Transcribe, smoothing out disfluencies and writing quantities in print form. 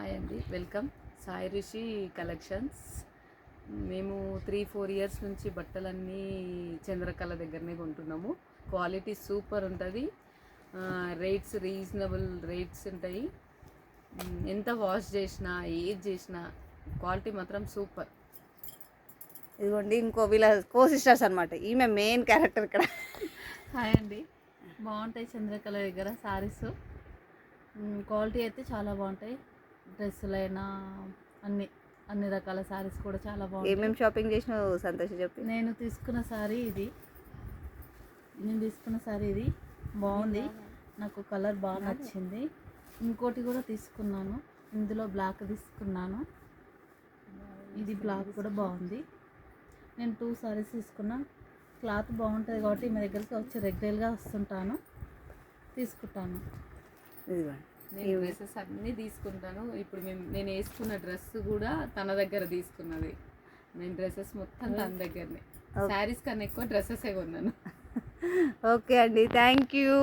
Hi అండి, welcome Sai Rishi collections. మేము 3-4 years నుంచి బట్టలన్నీ చంద్రకళ దగ్గరనే కొంటున్నాము. క్వాలిటీ సూపర్ ఉంటుంది, రేట్స్ రీజనబుల్ రేట్స్ ఉంటాయి. ఎంత వాష్ చేసినా ఏది చేసినా క్వాలిటీ మాత్రం సూపర్. ఇదిగోండి వీళ్ళ కో సిస్టర్స్ అనమాట. ఈమె మెయిన్ క్యారెక్టర్ ఇక్కడ. హాయ్ అండి, బాగుంటాయి చంద్రకళ దగ్గర శారీస్. క్వాలిటీ అయితే చాలా బాగుంటాయి. డ్రెస్సులైనా అన్ని రకాల శారీస్ కూడా చాలా బాగుంటాయి. ఏమేమి షాపింగ్ చేసినావు సంతోష్ చెప్పి. నేను తీసుకున్న శారీ ఇది బాగుంది, నాకు కలర్ బాగా నచ్చింది. ఇంకోటి కూడా తీసుకున్నాను, ఇందులో బ్లాక్ తీసుకున్నాను. ఇది బ్లాక్ కూడా బాగుంది. నేను 2 శారీస్ తీసుకున్నాను. క్లాత్ బాగుంటుంది కాబట్టి మీ దగ్గరికి వచ్చి రెగ్యులర్గా వస్తుంటాను, తీసుకుంటాను. నేను డ్రెస్సెస్ అన్నీ తీసుకుంటాను. ఇప్పుడు నేను వేసుకున్న డ్రెస్ కూడా తన దగ్గర తీసుకున్నది. నేను డ్రెస్సెస్ మొత్తం తన దగ్గరనే, శారీస్ కన్నా ఎక్కువ డ్రెస్సెసే కొన్నాను. ఓకే అండి, థ్యాంక్ యూ.